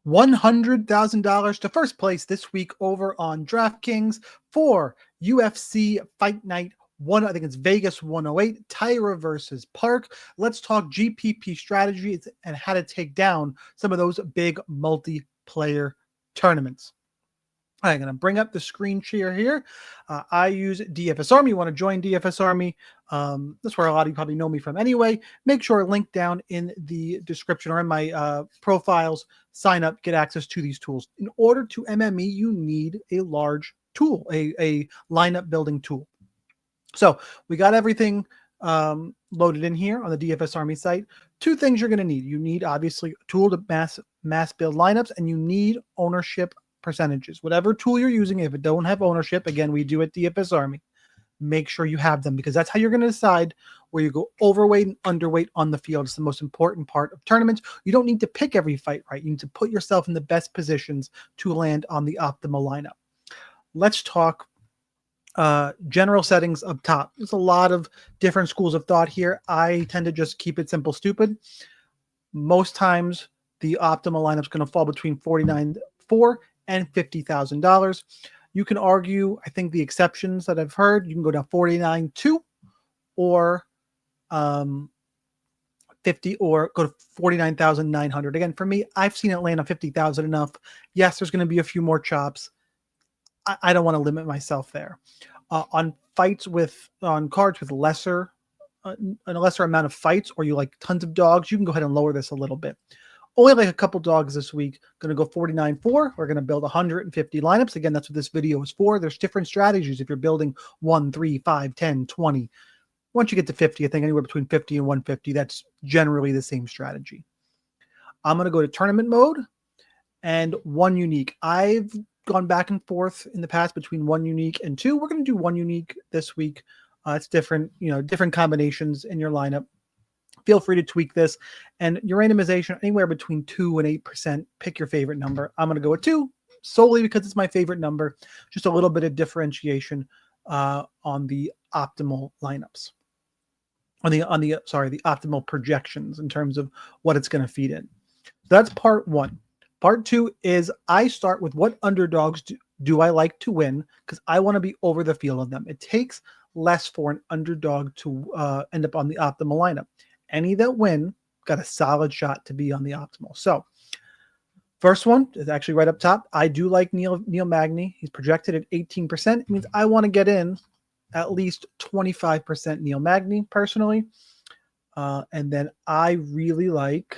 $100,000 to first place this week over on DraftKings for UFC Fight Night 1. I think it's Vegas 108, Taira versus Park. Let's talk GPP strategies and how to take down some of those big multiplayer tournaments. I'm going to bring up the screen share here. I use DFS Army. You want to join DFS Army? That's where a lot of you probably know me from anyway. Make sure link down in the description or in my profiles. Sign up, get access to these tools. In order to MME, you need a large tool, a lineup building tool. So we got everything loaded in here on the DFS Army site. Two things you're going to need. You need, obviously, a tool to mass build lineups, and you need ownership percentages. Whatever tool you're using, if it don't have ownership, again, we do at DFS Army, make sure you have them, because that's how you're going to decide where you go overweight and underweight on the field. It's the most important part of tournaments. You don't need to pick every fight right. You need to put yourself in the best positions to land on the optimal lineup. Let's talk general settings up top. There's a lot of different schools of thought here. I tend to just keep it simple, stupid. Most times the optimal lineup is going to fall between $49,400 and $50,000. You can argue, I think the exceptions that I've heard, you can go down 49.2 or 50, or go to 49,900. Again, for me, I've seen it land on 50,000 enough. Yes, there's going to be a few more chops. I don't want to limit myself there. On cards with a lesser amount of fights, or you like tons of dogs, you can go ahead and lower this a little bit. Only like a couple dogs this week. Going to go 49.4. We're going to build 150 lineups. Again, that's what this video is for. There's different strategies if you're building 1, 3, 5, 10, 20. Once you get to 50, I think anywhere between 50 and 150, that's generally the same strategy. I'm going to go to tournament mode and 1 unique. I've gone back and forth in the past between 1 unique and 2. We're going to do 1 unique this week. It's different, different combinations in your lineup. Feel free to tweak this, and your randomization anywhere between 2 and 8%. Pick your favorite number. I'm going to go with 2 solely because it's my favorite number. Just a little bit of differentiation on the optimal lineups, on the optimal projections in terms of what it's going to feed in. So that's part 1. Part 2 is I start with what underdogs do I like to win, because I want to be over the field of them. It takes less for an underdog to end up on the optimal lineup. Any that win got a solid shot to be on the optimal. So first one is actually right up top. I do like Neil Magny. He's projected at 18%. It means I want to get in at least 25% Neil Magny personally. And then I really like,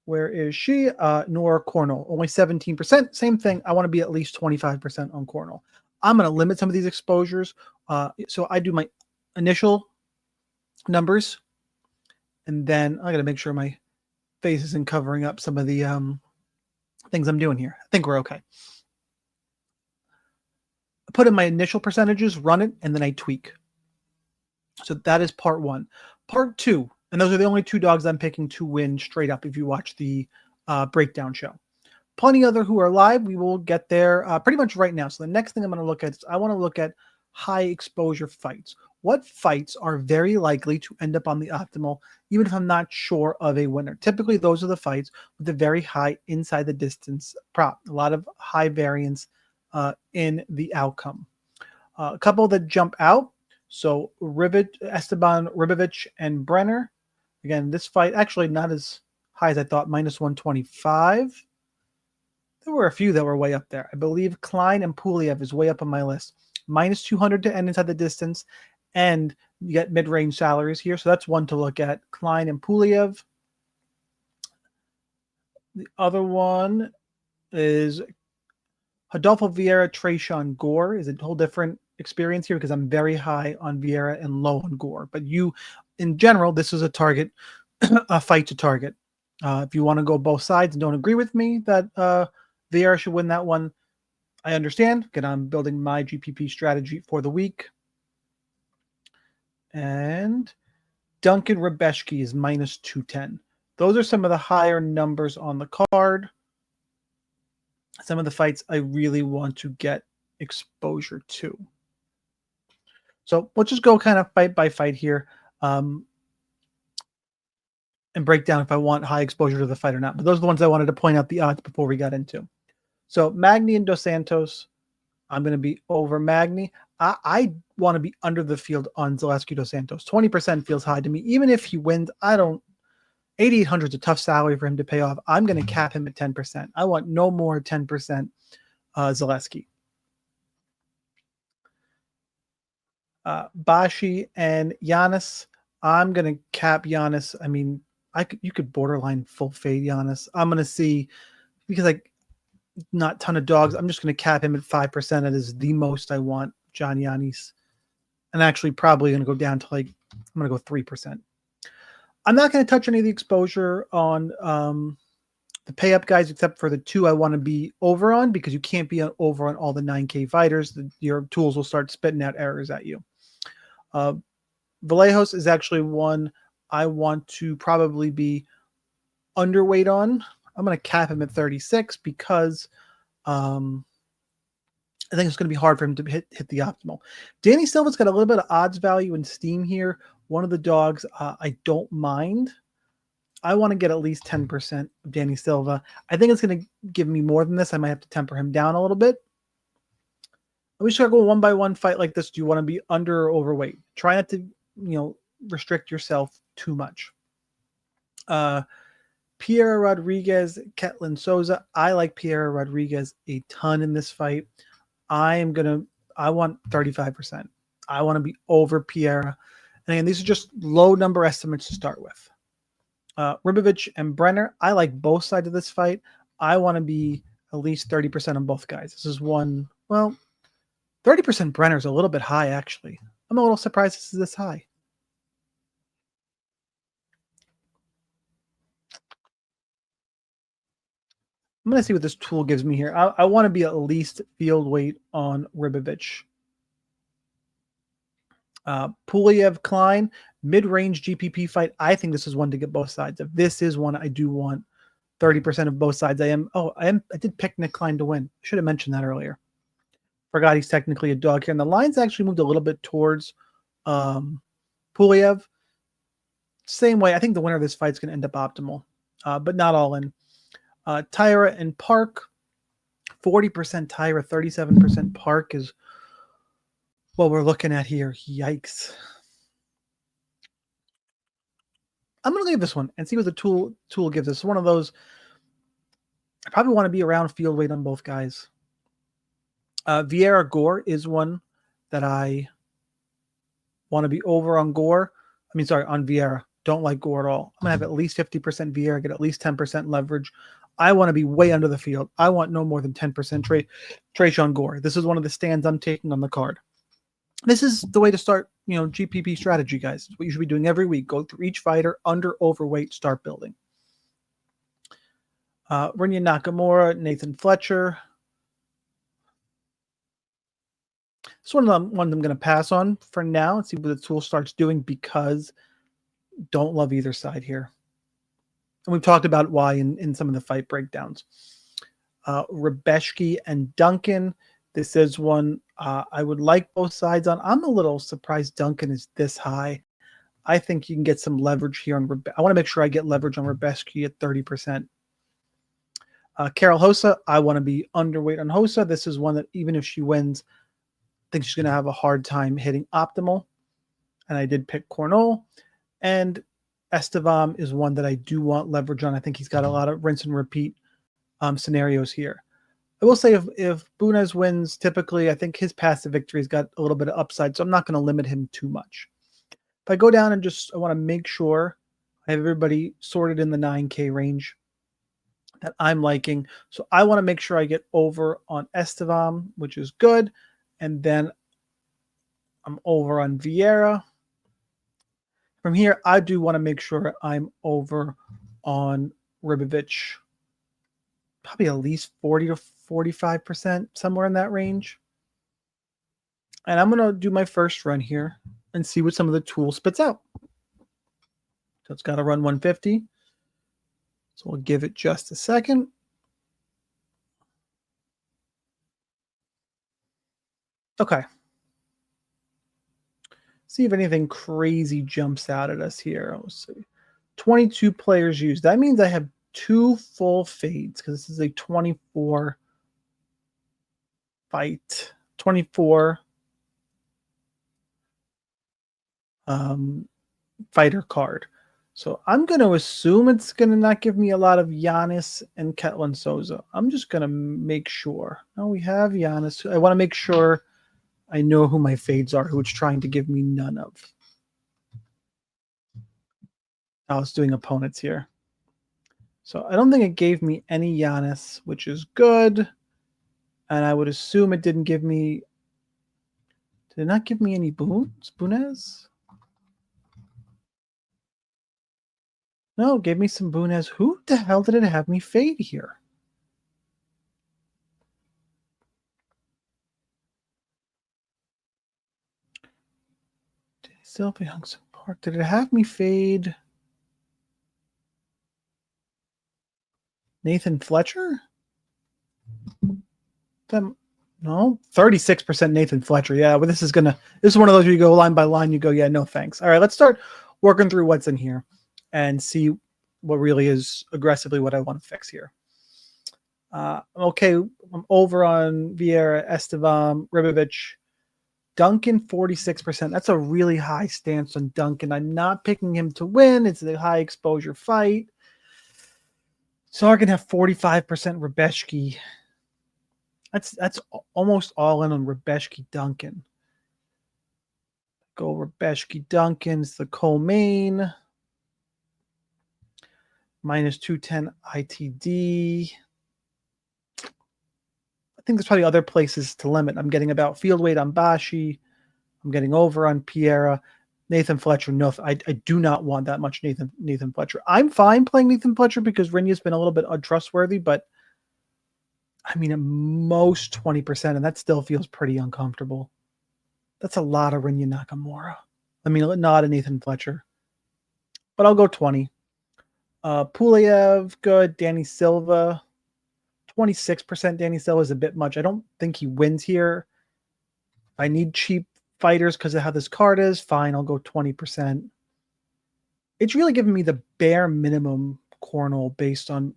where is she? Nora Cornell, only 17%. Same thing. I want to be at least 25% on Cornell. I'm going to limit some of these exposures. So I do my initial numbers, and then I got to make sure my face isn't covering up some of the things I'm doing here. I think we're okay. I put in my initial percentages, run it, and then I tweak. So that is part 1. Part 2, and those are the only 2 dogs I'm picking to win straight up if you watch the breakdown show. Plenty other who are live. We will get there pretty much right now. So the next thing I'm going to look at is I want to look at high exposure fights. What fights are very likely to end up on the optimal, even if I'm not sure of a winner? Typically, those are the fights with a very high inside the distance prop. A lot of high variance in the outcome. A couple that jump out. So Esteban Ribovic and Brenner. Again, this fight actually not as high as I thought, minus 125. There were a few that were way up there. I believe Klein and Puliev is way up on my list. Minus 200 to end inside the distance. And you get mid-range salaries here. So that's one to look at. Klein and Puliev. The other one is Adolfo Vieira, Trayshawn Gore. Is a whole different experience here because I'm very high on Vieira and low on Gore. But in general, this is a target, a fight to target. If you want to go both sides and don't agree with me that Vieira should win that one, I understand. Again, I'm building my GPP strategy for the week. And Duncan Rebeshki is minus 210. Those are some of the higher numbers on the card. Some of the fights I really want to get exposure to. So we'll just go kind of fight by fight here. and break down if I want high exposure to the fight or not. But those are the ones I wanted to point out the odds before we got into. So Magny and Dos Santos, I'm going to be over Magny. I want to be under the field on Zaleski Dos Santos. 20% feels high to me. Even if he wins, 8,800 is a tough salary for him to pay off. I'm going to cap him at 10%. I want no more 10% Zaleski. Bashi and Giannis, I'm going to cap Giannis. I mean, you could borderline full fade Giannis. I'm going to see, because not ton of dogs. I'm just going to cap him at 5%. That is the most I want John Giannis. And actually probably going to go down to I'm going to go 3%. I'm not going to touch any of the exposure on the pay up guys, except for the two I want to be over on, because you can't be over on all the 9K fighters. Your tools will start spitting out errors at you. Vallejos is actually one I want to probably be underweight on. I'm going to cap him at 36 because I think it's going to be hard for him to hit the optimal. Danny Silva's got a little bit of odds value in Steam here. One of the dogs I don't mind. I want to get at least 10% of Danny Silva. I think it's going to give me more than this. I might have to temper him down a little bit. We start going one by one fight like this. Do you want to be under or overweight? Try not to, restrict yourself too much. Pierre Rodriguez, Ketlin Souza. I like Pierre Rodriguez a ton in this fight. I want 35%. I want to be over Pierre. And again, these are just low number estimates to start with. Ribovich and Brenner. I like both sides of this fight. I want to be at least 30% on both guys. This is 30% Brenner is a little bit high, actually. I'm a little surprised this is this high. I'm going to see what this tool gives me here. I want to be at least field weight on Ribovich. Puliev Klein, mid-range GPP fight. I think this is one to get both sides of. This is one I do want 30% of both sides. I did pick Nick Klein to win. Should have mentioned that earlier. Forgot he's technically a dog here. And the lines actually moved a little bit towards Puliev. Same way. I think the winner of this fight is going to end up optimal, but not all in. Taira and Park, 40% Taira, 37% Park is what we're looking at here. Yikes. I'm going to leave this one and see what the tool gives us. One of those, I probably want to be around field weight on both guys. Vieira Gore is one that I want to be over on Gore. On Vieira. Don't like Gore at all. I'm going to have at least 50% Vieira, get at least 10% leverage. I want to be way under the field. I want no more than 10% Trayshawn Gore. This is one of the stands I'm taking on the card. This is the way to start, GPP strategy, guys. It's what you should be doing every week. Go through each fighter, under, overweight, start building. Rinya Nakamura, Nathan Fletcher. This one I'm going to pass on for now and see what the tool starts doing, because don't love either side here. And we've talked about why in some of the fight breakdowns. Rebeshki and Duncan. This is one I would like both sides on. I'm a little surprised Duncan is this high. I think you can get some leverage here on I want to make sure I get leverage on Rebeshki at 30%. Carol Hossa, I want to be underweight on Hossa. This is one that even if she wins, I think she's going to have a hard time hitting optimal. And I did pick Cornell. And Estevam is one that I do want leverage on. I think he's got a lot of rinse and repeat scenarios here. I will say if Bunez wins, typically I think his passive victory's got a little bit of upside, so I'm not going to limit him too much. If I go down and I want to make sure I have everybody sorted in the 9K range that I'm liking. So I want to make sure I get over on Estevam, which is good. And then I'm over on Vieira. From here, I do want to make sure I'm over on Ribovich. Probably at least 40 to 45%, somewhere in that range. And I'm going to do my first run here and see what some of the tool spits out. So it's got to run 150. So we'll give it just a second. Okay. See if anything crazy jumps out at us here. Let's see. 22 players used. That means I have 2 full fades because this is a 24 fight. 24 fighter card. So I'm going to assume it's going to not give me a lot of Giannis and Ketlin Souza. I'm just going to make sure. No, we have Giannis. I want to make sure I know who my fades are, who it's trying to give me none of. I was doing opponents here. So I don't think it gave me any Giannis, which is good. And I would assume it didn't give me... Did it not give me any Bunez? No, it gave me some Bunez. Who the hell did it have me fade here? Sylvie Hungson Park. Did it have me fade Nathan Fletcher? No, 36% Nathan Fletcher. Yeah, but this is one of those where you go line by line, you go, yeah, no thanks. All right, let's start working through what's in here and see what really is aggressively what I want to fix here. Okay, I'm over on Vieira, Estevam, Ribovic. Duncan, 46%. That's a really high stance on Duncan. I'm not picking him to win. It's a high exposure fight. So I can have 45% Rebeshki. That's almost all in on Rebeshki Duncan. Go Rebeshki Duncan's the co-main. Minus 210 ITD. I think there's probably other places to limit. I'm getting about field weight on Bashi. I'm getting over on Piera. Nathan Fletcher, no, I do not want that much Nathan Fletcher. I'm fine playing Nathan Fletcher because Rinya's been a little bit untrustworthy, but I mean, at most 20%, and that still feels pretty uncomfortable. That's a lot of Rinya Nakamura. I mean, not a Nathan Fletcher, but I'll go 20. Pulev, good. Danny Silva, 26%. Danny Silva is a bit much. I don't think he wins here. I need cheap fighters because of how this card is. Fine, I'll go 20%. It's really giving me the bare minimum Cornell based on...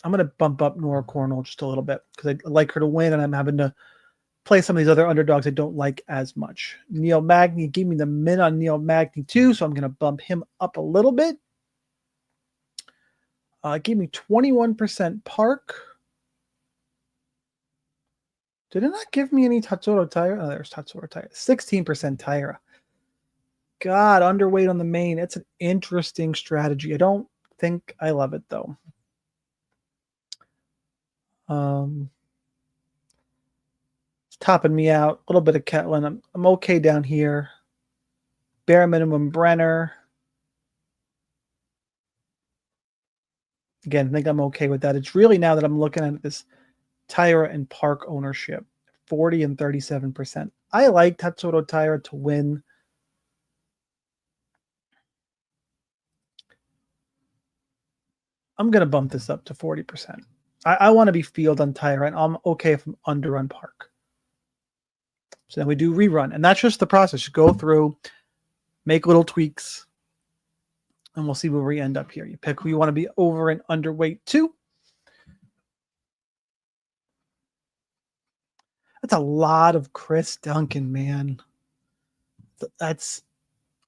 I'm going to bump up Nora Cornell just a little bit because I like her to win, and I'm having to play some of these other underdogs I don't like as much. Neil Magny gave me the min on Neil Magny too, so I'm going to bump him up a little bit. Gave me 21% Park. Did it not give me any Tatsuro Taira? Oh, there's Tatsuro Taira. 16% Taira. God, underweight on the main. It's an interesting strategy. I don't think I love it, though. It's topping me out. A little bit of Ketlin. I'm okay down here. Bare minimum Brenner. Again, I think I'm okay with that. It's really now that I'm looking at this Taira and Park ownership, 40 and 37%. I like Tatsuro Taira to win. I'm going to bump this up to 40%. I want to be field on Taira, and I'm okay if I'm under on Park. So then we do rerun, and that's just the process. You go through, make little tweaks, and we'll see where we end up here. You pick who you want to be over and underweight to. That's a lot of Chris Duncan, man. That's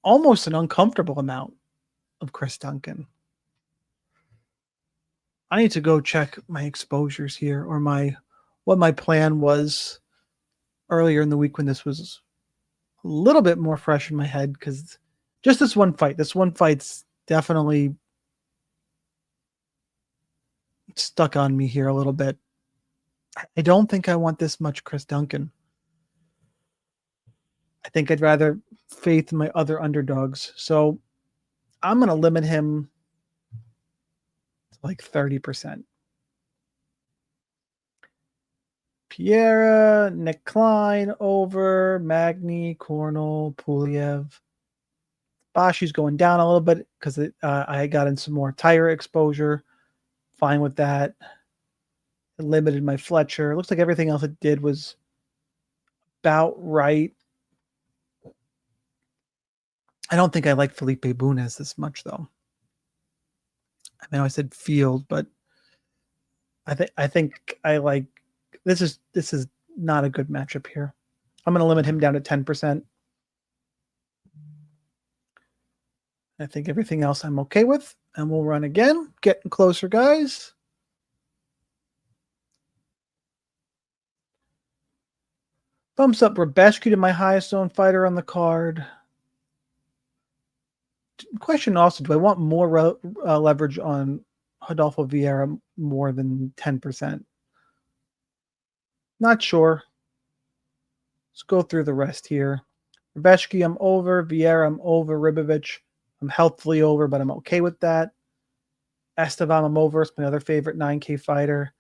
almost an uncomfortable amount of Chris Duncan. I need to go check my exposures here, or what my plan was earlier in the week when this was a little bit more fresh in my head, because just this one fight's definitely stuck on me here a little bit. I don't think I want this much Chris Duncan. I think I'd rather faith in my other underdogs. So I'm going to limit him to like 30%. Piera, Nick Klein, over, Magny, Cornell, Puliev. Bashi's going down a little bit because I got in some more Taira exposure. Fine with that. It limited my Fletcher. It looks like everything else it did was about right. I don't think I like Felipe Bunez this much, though. I know I said field, but I think I like this is not a good matchup here. I'm going to limit him down to 10%. I think everything else I'm okay with, and we'll run again. Getting closer, guys. Bumps up Rebeshki to my highest owned fighter on the card. Question also, do I want more leverage on Rodolfo Vieira more than 10%? Not sure. Let's go through the rest here. Rebeshki, I'm over. Vieira, I'm over. Ribovic, I'm healthily over, but I'm okay with that. Esteban, I'm over. It's my other favorite 9K fighter.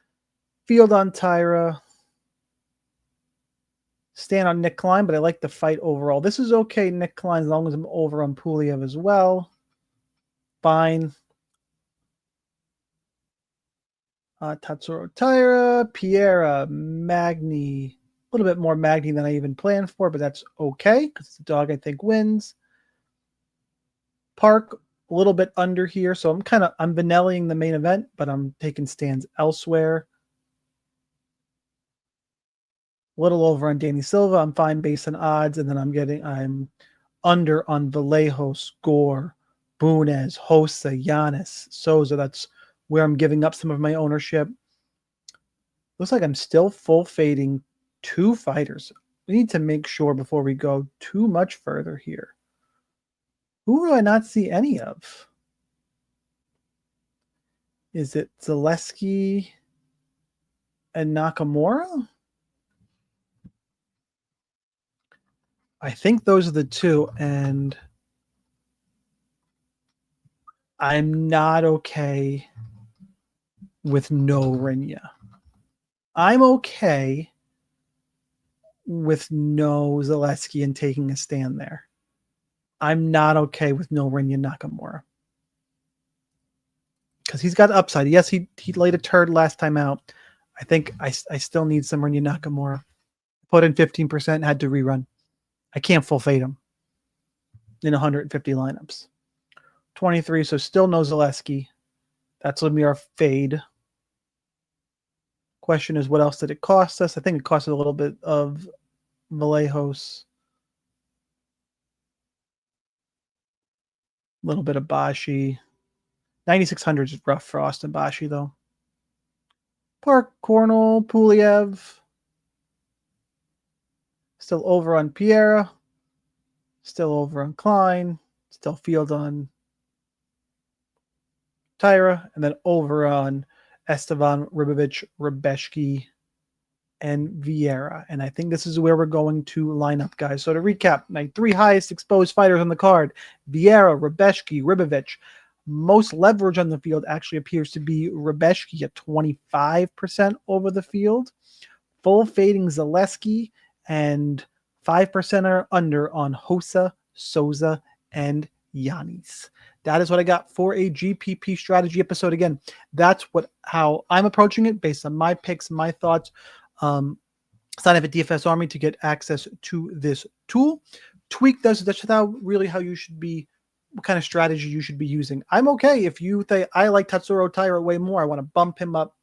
Field on Taira. Stand on Nick Klein, but I like the fight overall. This is okay, Nick Klein, as long as I'm over on Puliev as well. Fine. Tatsuro Taira, Piera, Magni. A little bit more Magni than I even planned for, but that's okay because the dog I think wins. Park, a little bit under here, so I'm vanilling the main event, but I'm taking stands elsewhere. A little over on Danny Silva. I'm fine based on odds, and then I'm under on Vallejos, Gore, Bunez, Hossa, Giannis, Souza. That's where I'm giving up some of my ownership. Looks like I'm still full fading 2 fighters. We need to make sure before we go too much further here. Who do I not see any of? Is it Zaleski and Nakamura? I think those are the 2, and I'm not okay with no Rinya. I'm okay with no Zaleski and taking a stand there. I'm not okay with no Rinya Nakamura. Because he's got upside. Yes, he laid a turd last time out. I think I still need some Rinya Nakamura. Put in 15%, had to rerun. I can't full fade him in 150 lineups. 23, so still no Zaleski. That's going to be our fade. Question is, what else did it cost us? I think it costed a little bit of Vallejos. A little bit of Bashi. 9,600 is rough for Austin Bashi, though. Park, Cornell, Puliev. Still over on Piera. Still over on Klein. Still field on Taira. And then over on Esteban, Ribovic, Rebeshki, and Vieira. And I think this is where we're going to line up, guys. So to recap, my 3 highest exposed fighters on the card: Vieira, Rebeshki, Ribovic. Most leverage on the field actually appears to be Rebeshki at 25% over the field. Full fading Zaleski and 5% are under on Hossa, Souza, and Giannis. That is what I got for a GPP strategy episode. Again, that's how I'm approaching it based on my picks, my thoughts. Sign up at DFS Army to get access to this tool. Tweak those. That's how you should be, what kind of strategy you should be using. I'm okay if you think I like Tatsuro Taira way more. I want to bump him up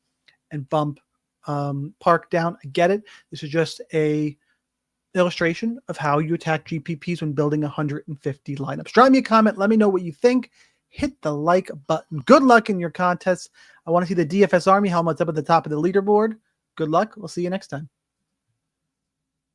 and bump Park down. I get it. This is just a illustration of how you attack GPPs when building 150 lineups. Drop me a comment. Let me know what you think. Hit the like button. Good luck in your contests. I want to see the DFS Army helmets up at the top of the leaderboard. Good luck. We'll see you next time.